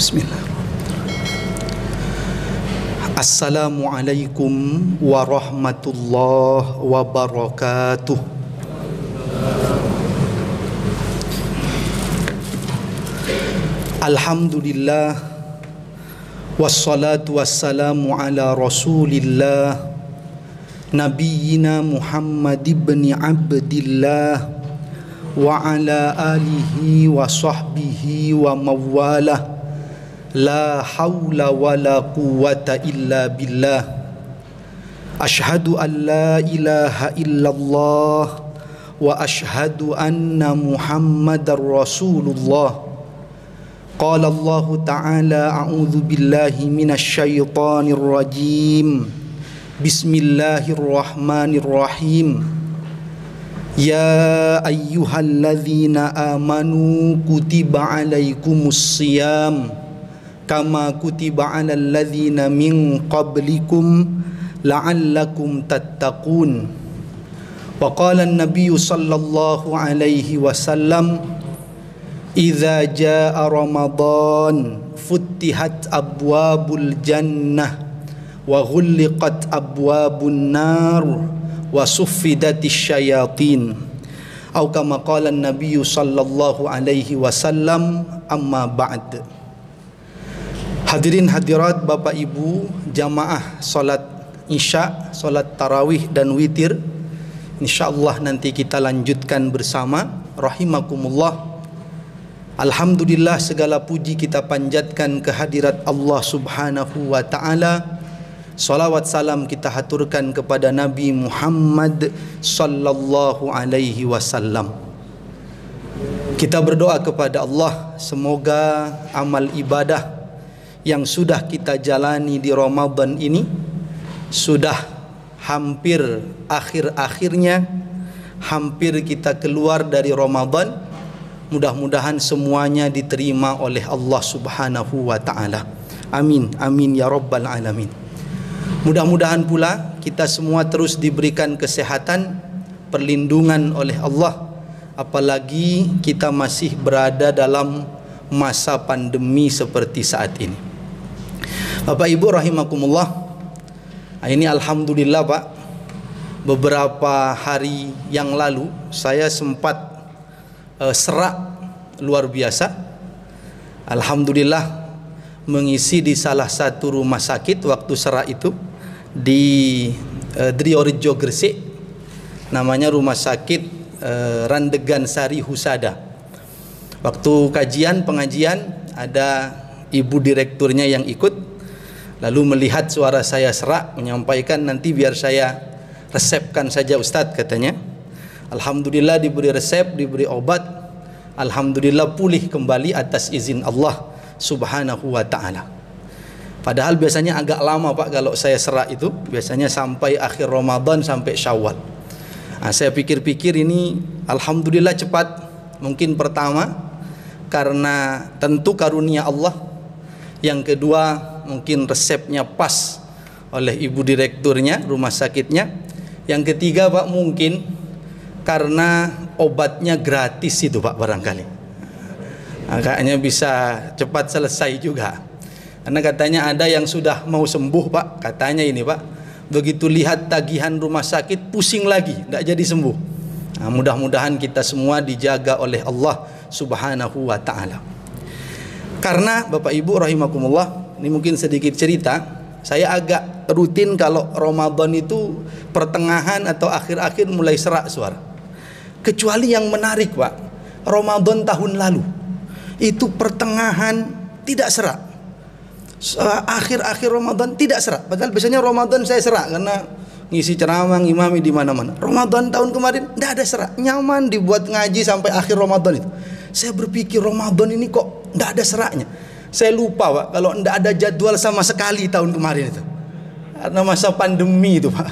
Bismillahirrahmanirrahim. Assalamualaikum warahmatullahi wabarakatuh. Alhamdulillah, wassalatu wassalamu ala rasulillah, Nabiyyina Muhammad ibn Abdillah wa ala alihi wa sahbihi wa mawalah. La hawla wa la quwwata illa billah. Ashhadu an la ilaha illallah wa ashhadu anna Muhammadar Rasulullah. Qala Allah Ta'ala a'udzu billahi minasy syaithanir rajim. Bismillahirrahmanirrahim. Ya ayyuhalladzina amanu kutiba alaikumus shiyam kama kutiba alal ladzina min qablikum la'allakum tattaqun. Wa qala an-nabiy sallallahu alaihi wasallam, idza jaa ramadan futtihat abwabul jannah wa ghulliqat abwabun nar wa suffidatish syayatin. Atau kama qala an-nabiy sallallahu alaihi wasallam, amma ba'd. Hadirin hadirat, Bapak Ibu jamaah salat Isya, salat tarawih dan witir, insyaallah nanti kita lanjutkan bersama rahimakumullah. Alhamdulillah, segala puji kita panjatkan kehadirat Allah Subhanahu wa taala. Salawat salam kita haturkan kepada Nabi Muhammad sallallahu alaihi wasallam. Kita berdoa kepada Allah, semoga amal ibadah yang sudah kita jalani di Ramadan ini, sudah hampir akhir-akhirnya, hampir kita keluar dari Ramadan, mudah-mudahan semuanya diterima oleh Allah Subhanahu wa ta'ala. Amin, amin ya rabbal alamin. Mudah-mudahan pula kita semua terus diberikan kesehatan, perlindungan oleh Allah, apalagi kita masih berada dalam masa pandemi seperti saat ini. Bapak Ibu rahimakumullah, ini alhamdulillah Pak, beberapa hari yang lalu saya sempat serak luar biasa. Alhamdulillah mengisi di salah satu rumah sakit waktu serak itu di Driorejo Gresik, namanya Rumah Sakit Randegan Sari Husada. Waktu pengajian ada ibu direkturnya yang ikut, lalu melihat suara saya serak, menyampaikan, nanti biar saya resepkan saja Ustadz, katanya. Alhamdulillah diberi resep, diberi obat, alhamdulillah pulih kembali atas izin Allah Subhanahu wa ta'ala. Padahal biasanya agak lama Pak kalau saya serak itu, biasanya sampai akhir Ramadan, sampai Syawal. Saya pikir-pikir ini alhamdulillah cepat. Mungkin pertama karena tentu karunia Allah, yang kedua mungkin resepnya pas oleh ibu direkturnya rumah sakitnya, yang ketiga Pak mungkin karena obatnya gratis itu Pak, barangkali agaknya bisa cepat selesai juga. Karena katanya ada yang sudah mau sembuh Pak, katanya ini Pak, begitu lihat tagihan rumah sakit pusing lagi, tidak jadi sembuh. Mudah-mudahan kita semua dijaga oleh Allah Subhanahu wa ta'ala. Karena Bapak Ibu rahimakumullah, ini mungkin sedikit cerita, saya agak rutin kalau Ramadan itu pertengahan atau akhir-akhir mulai serak suara. Kecuali yang menarik Pak, Ramadan tahun lalu itu pertengahan tidak serak, akhir-akhir Ramadan tidak serak. Padahal biasanya Ramadan saya serak karena ngisi ceramah, ngimami di mana-mana. Ramadan tahun kemarin tidak ada serak, nyaman dibuat ngaji sampai akhir Ramadan itu. Saya berpikir Ramadan ini kok tidak ada seraknya. Saya lupa Pak kalau tidak ada jadwal sama sekali tahun kemarin itu, karena masa pandemi itu Pak.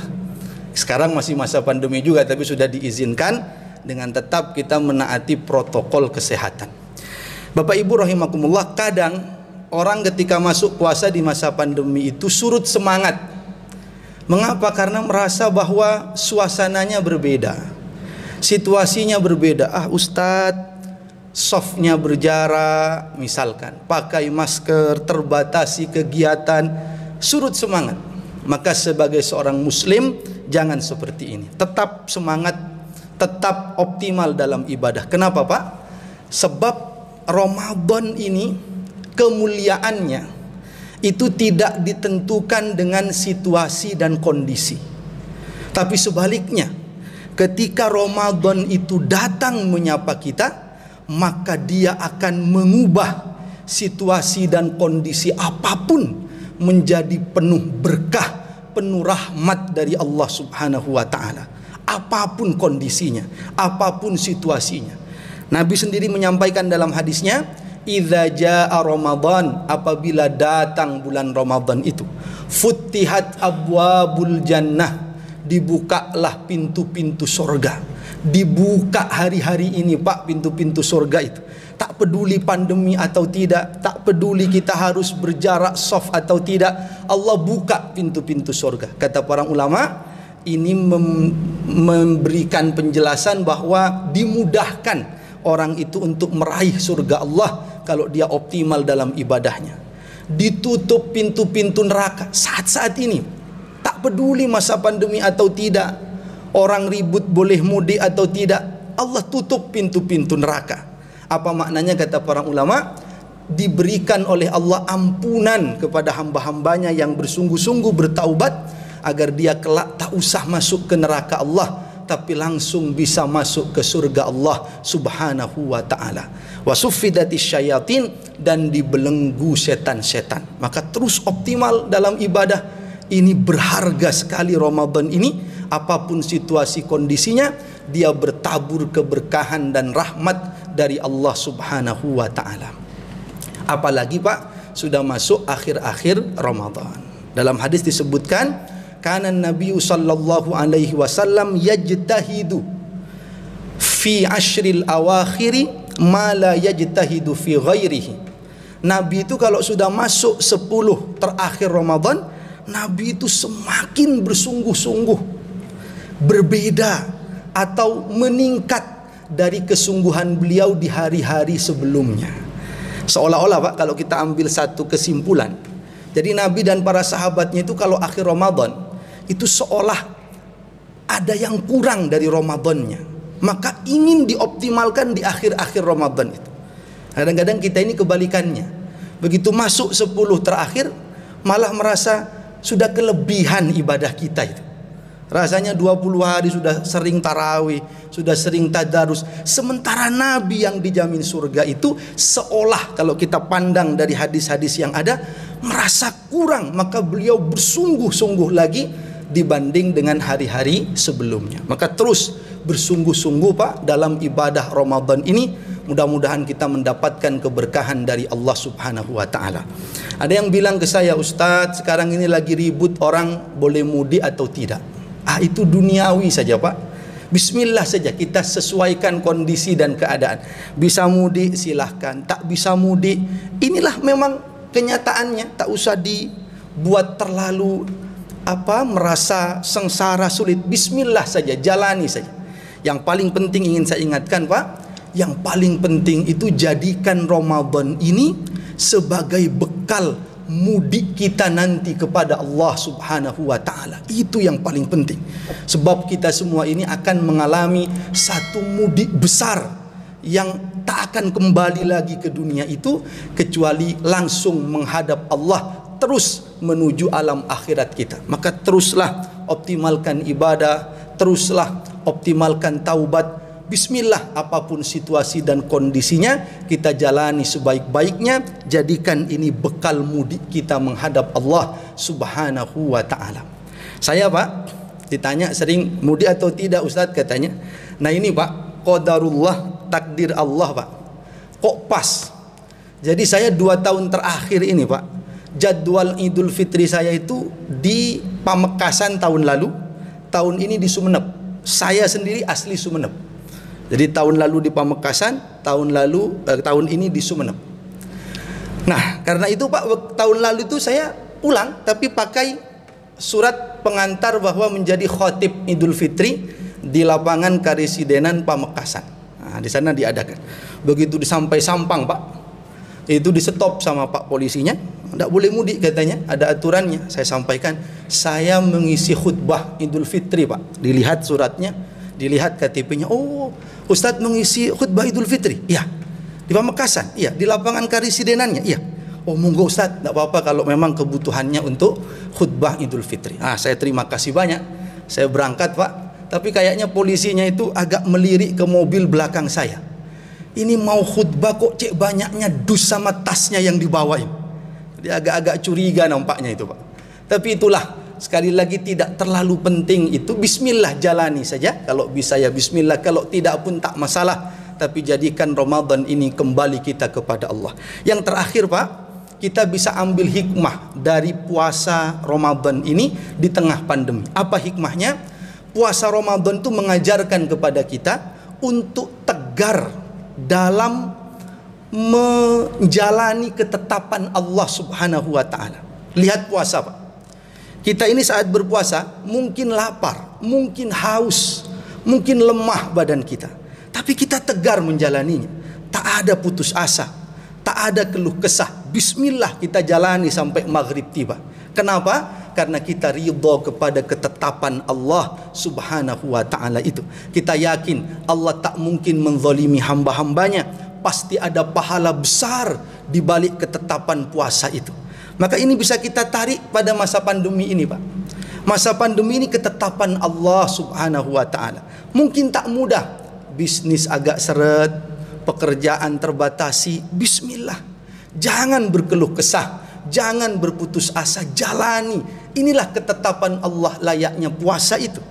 Sekarang masih masa pandemi juga, tapi sudah diizinkan dengan tetap kita menaati protokol kesehatan. Bapak Ibu rahimakumullah, kadang orang ketika masuk puasa di masa pandemi itu surut semangat. Mengapa? Karena merasa bahwa suasananya berbeda, situasinya berbeda. Ustadz, softnya berjarak, misalkan pakai masker, terbatasi kegiatan, surut semangat. Maka sebagai seorang muslim jangan seperti ini. Tetap semangat, tetap optimal dalam ibadah. Kenapa Pak? Sebab Ramadan ini kemuliaannya itu tidak ditentukan dengan situasi dan kondisi. Tapi sebaliknya, ketika Ramadan itu datang menyapa kita, maka dia akan mengubah situasi dan kondisi apapun menjadi penuh berkah, penuh rahmat dari Allah Subhanahu wa taala. Apapun kondisinya, apapun situasinya. Nabi sendiri menyampaikan dalam hadisnya, idza jaa Ramadan, apabila datang bulan Ramadan itu, futtihat abwabul jannah, dibukalah pintu-pintu surga. Dibuka hari-hari ini Pak pintu-pintu surga itu. Tak peduli pandemi atau tidak, tak peduli kita harus berjarak soft atau tidak, Allah buka pintu-pintu surga. Kata para ulama, ini memberikan penjelasan bahwa dimudahkan orang itu untuk meraih surga Allah kalau dia optimal dalam ibadahnya. Ditutup pintu-pintu neraka saat-saat ini. Tak peduli masa pandemi atau tidak, orang ribut boleh mudik atau tidak, Allah tutup pintu-pintu neraka. Apa maknanya kata para ulama? Diberikan oleh Allah ampunan kepada hamba-hambanya yang bersungguh-sungguh bertaubat, agar dia kelak tak usah masuk ke neraka Allah, tapi langsung bisa masuk ke surga Allah Subhanahu wa ta'ala. Wa suffidatis syayatin, dan dibelenggu setan-setan. Maka terus optimal dalam ibadah. Ini berharga sekali Ramadan ini. Apapun situasi kondisinya, dia bertabur keberkahan dan rahmat dari Allah Subhanahu wa ta'ala. Apalagi Pak, sudah masuk akhir-akhir Ramadan. Dalam hadis disebutkan, kana Nabi sallallahu alaihi wasallam yajtahidu fi ashril awakhiri ma la yajtahidu fi ghairihi. Nabi itu kalau sudah masuk 10 terakhir Ramadan, Nabi itu semakin bersungguh-sungguh, berbeda atau meningkat dari kesungguhan beliau di hari-hari sebelumnya. Seolah-olah Pak, kalau kita ambil satu kesimpulan, jadi Nabi dan para sahabatnya itu kalau akhir Ramadan itu seolah ada yang kurang dari Ramadannya, maka ingin dioptimalkan di akhir-akhir Ramadan itu. Kadang-kadang kita ini kebalikannya, begitu masuk 10 terakhir malah merasa sudah kelebihan ibadah kita itu. Rasanya 20 hari sudah sering tarawih, sudah sering tadarus. Sementara Nabi yang dijamin surga itu seolah kalau kita pandang dari hadis-hadis yang ada, merasa kurang. Maka beliau bersungguh-sungguh lagi dibanding dengan hari-hari sebelumnya. Maka terus bersungguh-sungguh Pak dalam ibadah Ramadan ini. Mudah-mudahan kita mendapatkan keberkahan dari Allah Subhanahu wa ta'ala. Ada yang bilang ke saya, Ustadz, sekarang ini lagi ribut orang boleh mudik atau tidak. Itu duniawi saja Pak. Bismillah saja, kita sesuaikan kondisi dan keadaan. Bisa mudik silahkan, tak bisa mudik, inilah memang kenyataannya. Tak usah dibuat terlalu merasa sengsara sulit. Bismillah saja, jalani saja. Yang paling penting ingin saya ingatkan Pak, yang paling penting itu jadikan Ramadan ini sebagai bekal mudik kita nanti kepada Allah Subhanahu wa ta'ala. Itu yang paling penting. Sebab kita semua ini akan mengalami satu mudik besar yang tak akan kembali lagi ke dunia itu kecuali langsung menghadap Allah, terus menuju alam akhirat kita. Maka teruslah optimalkan ibadah, teruslah optimalkan taubat. Bismillah, apapun situasi dan kondisinya kita jalani sebaik-baiknya. Jadikan ini bekal mudik kita menghadap Allah Subhanahu wa ta'ala. Saya Pak ditanya sering mudik atau tidak Ustadz, katanya. Nah ini Pak, qadarullah, takdir Allah Pak. Kok pas? Jadi saya 2 tahun terakhir ini Pak, jadwal Idul Fitri saya itu di Pamekasan tahun lalu, tahun ini di Sumeneb. Saya sendiri asli Sumeneb. Jadi tahun lalu di Pamekasan, tahun ini di Sumeneb. Nah, karena itu Pak, tahun lalu itu saya pulang tapi pakai surat pengantar bahwa menjadi khatib Idul Fitri di lapangan Karesidenan Pamekasan. Nah, di sana diadakan. Begitu disampai Sampang Pak, itu di stop sama Pak polisinya, tidak boleh mudik katanya, ada aturannya. Saya sampaikan, saya mengisi khutbah Idul Fitri Pak. Dilihat suratnya, dilihat KTP-nya. Oh, Ustadz mengisi khutbah Idul Fitri? Iya. Di Pamekasan? Iya. Di lapangan Karisidenannya? Iya. Oh monggo Ustadz, tidak apa-apa kalau memang kebutuhannya untuk khutbah Idul Fitri. Saya terima kasih banyak. Saya berangkat Pak, tapi kayaknya polisinya itu agak melirik ke mobil belakang saya. Ini mau khutbah kok cek banyaknya dus sama tasnya yang dibawain. Dia agak-agak curiga nampaknya itu Pak. Tapi itulah, sekali lagi tidak terlalu penting itu. Bismillah, jalani saja. Kalau bisa ya bismillah, kalau tidak pun tak masalah. Tapi jadikan Ramadan ini kembali kita kepada Allah. Yang terakhir Pak, kita bisa ambil hikmah dari puasa Ramadan ini di tengah pandemi. Apa hikmahnya? Puasa Ramadan itu mengajarkan kepada kita untuk tegar dalam menjalani ketetapan Allah Subhanahu wa taala. Lihat puasa Pak. Kita ini saat berpuasa mungkin lapar, mungkin haus, mungkin lemah badan kita. Tapi kita tegar menjalaninya. Tak ada putus asa, tak ada keluh kesah. Bismillah kita jalani sampai maghrib tiba. Kenapa? Karena kita ridha kepada ketetapan Allah Subhanahu wa ta'ala itu. Kita yakin Allah tak mungkin menzalimi hamba-hambanya. Pasti ada pahala besar di balik ketetapan puasa itu. Maka ini bisa kita tarik pada masa pandemi ini Pak. Masa pandemi ini ketetapan Allah Subhanahu wa ta'ala. Mungkin tak mudah, bisnis agak seret, pekerjaan terbatasi. Bismillah, jangan berkeluh kesah, jangan berputus asa, jalani. Inilah ketetapan Allah, layaknya puasa itu.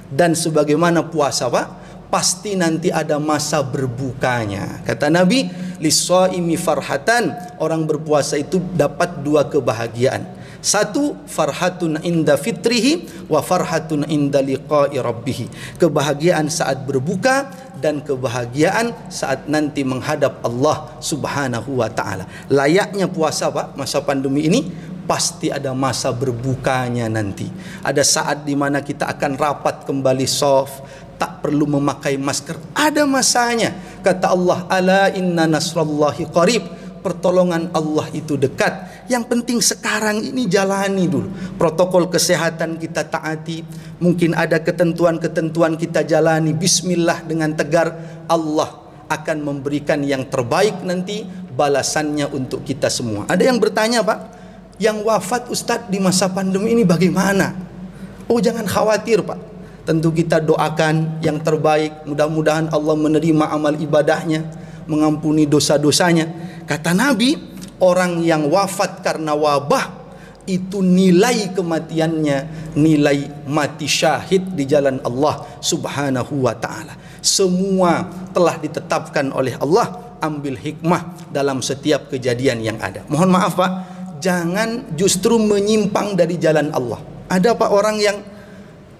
Dan sebagaimana puasa Pak, pasti nanti ada masa berbukanya. Kata Nabi, lis-shaimi farhatan, orang berpuasa itu dapat dua kebahagiaan. Satu, farhatun inda fitrihi wa farhatun inda liqa'i rabbih. Kebahagiaan saat berbuka dan kebahagiaan saat nanti menghadap Allah Subhanahu wa ta'ala. Layaknya puasa Pak, masa pandemi ini pasti ada masa berbukanya nanti. Ada saat di mana kita akan rapat kembali soft, tak perlu memakai masker. Ada masanya. Kata Allah, ala inna nasrallahi qarib. Pertolongan Allah itu dekat. Yang penting sekarang ini jalani dulu. Protokol kesehatan kita taati. Mungkin ada ketentuan-ketentuan kita jalani. Bismillah dengan tegar. Allah akan memberikan yang terbaik nanti, balasannya untuk kita semua. Ada yang bertanya Pak, yang wafat Ustadz di masa pandemi ini bagaimana? Oh jangan khawatir Pak. Tentu kita doakan yang terbaik. Mudah-mudahan Allah menerima amal ibadahnya, mengampuni dosa-dosanya. Kata Nabi, orang yang wafat karena wabah itu nilai kematiannya nilai mati syahid di jalan Allah Subhanahu wa ta'ala. Semua telah ditetapkan oleh Allah. Ambil hikmah dalam setiap kejadian yang ada. Mohon maaf Pak, jangan justru menyimpang dari jalan Allah. Ada Pak orang yang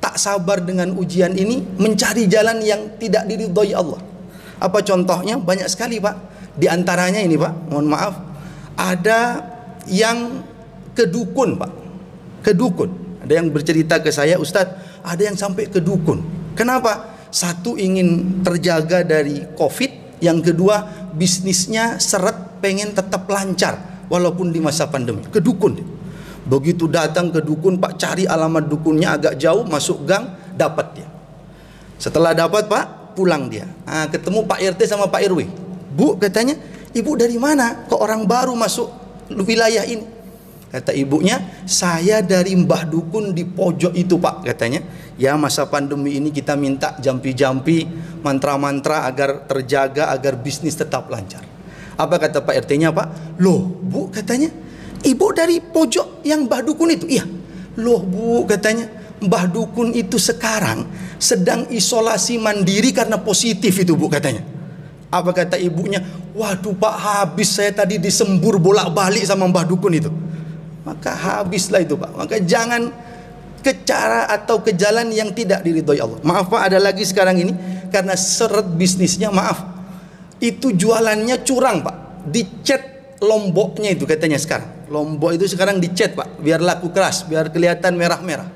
tak sabar dengan ujian ini, mencari jalan yang tidak diridhoi Allah. Apa contohnya? Banyak sekali Pak. Di antaranya ini Pak, mohon maaf, ada yang ke dukun Pak. Ke dukun. Ada yang bercerita ke saya, Ustadz, ada yang sampai ke dukun. Kenapa? Satu, ingin terjaga dari COVID. Yang kedua, bisnisnya seret, pengen tetap lancar walaupun di masa pandemi. Ke dukun. Begitu datang ke dukun Pak, cari alamat dukunnya agak jauh, masuk gang, dapat dia. Setelah dapat Pak, pulang dia. Ketemu Pak RT sama Pak RW. Bu, katanya, ibu dari mana? Kok orang baru masuk wilayah ini? Kata ibunya, saya dari Mbah Dukun di pojok itu Pak, katanya. Ya masa pandemi ini kita minta jampi-jampi, mantra-mantra agar terjaga, agar bisnis tetap lancar. Apa kata Pak RT-nya Pak? Loh Bu, katanya, ibu dari pojok yang Mbah Dukun itu? Iya. Loh Bu, katanya, Mbah Dukun itu sekarang sedang isolasi mandiri karena positif itu Bu, katanya. Apa kata ibunya? Waduh Pak, habis saya tadi disembur bolak-balik sama Mbah Dukun itu. Maka habislah itu Pak. Maka jangan ke cara atau ke jalan yang tidak diridhoi Allah. Maaf Pak, ada lagi sekarang ini, karena seret bisnisnya, maaf, itu jualannya curang Pak. Dicet lomboknya itu katanya sekarang. Lombok itu sekarang dicet Pak, biar laku keras, biar kelihatan merah-merah.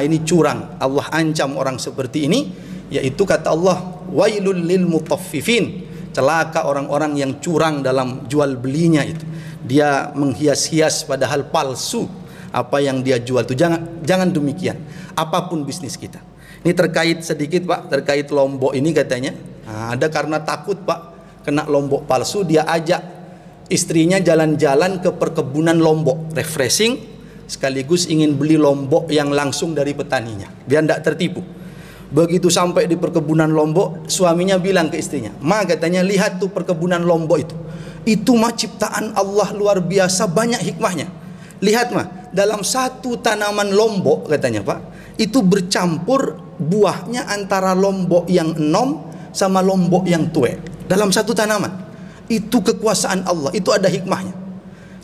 Ini curang. Allah ancam orang seperti ini, yaitu kata Allah, wailul lil mutaffifin. Celaka orang-orang yang curang dalam jual belinya itu. Dia menghias-hias padahal palsu apa yang dia jual itu. Jangan demikian. Apapun bisnis kita. Ini terkait sedikit Pak, terkait lombok ini katanya. Nah, ada karena takut Pak kena lombok palsu, dia ajak istrinya jalan-jalan ke perkebunan lombok, refreshing, sekaligus ingin beli lombok yang langsung dari petaninya, biar tidak tertipu. Begitu sampai di perkebunan lombok, suaminya bilang ke istrinya, "Ma," katanya, "lihat tuh perkebunan lombok itu mah ciptaan Allah luar biasa, banyak hikmahnya. Lihat mah, dalam satu tanaman lombok," katanya Pak, "itu bercampur buahnya antara lombok yang enom sama lombok yang tue, dalam satu tanaman. Itu kekuasaan Allah, itu ada hikmahnya."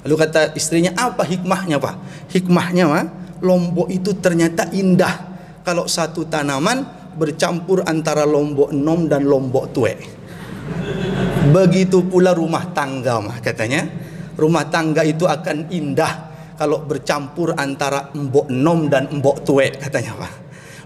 Lalu kata istrinya, "Apa hikmahnya Pak?" "Hikmahnya mah, lombok itu ternyata indah kalau satu tanaman bercampur antara lombok enom dan lombok tue. Begitu pula rumah tangga mah," katanya, "rumah tangga itu akan indah kalau bercampur antara embok enom dan embok tue," katanya Pak.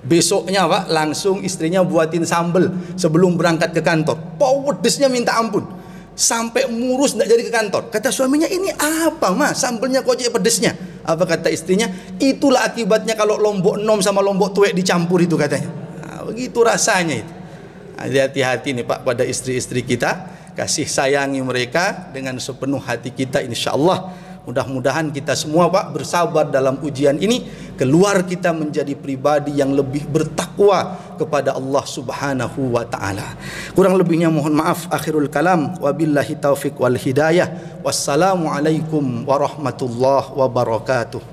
Besoknya Pak, langsung istrinya buatin sambal sebelum berangkat ke kantor. Pedesnya minta ampun, sampai murus tidak jadi ke kantor. Kata suaminya, "Ini apa mah, sambalnya kok jadi pedesnya?" Apa kata istrinya? "Itulah akibatnya kalau lombok enom sama lombok tue dicampur itu," katanya. Nah, begitu rasanya itu. Hati-hati nih Pak pada istri-istri kita, kasih sayangi mereka dengan sepenuh hati kita, insya Allah. Mudah-mudahan kita semua Pak bersabar dalam ujian ini, keluar kita menjadi pribadi yang lebih bertakwa kepada Allah Subhanahu wa taala. Kurang lebihnya mohon maaf. Akhirul kalam, wabillahi taufik wal hidayah. Wassalamualaikum warahmatullahi wabarakatuh.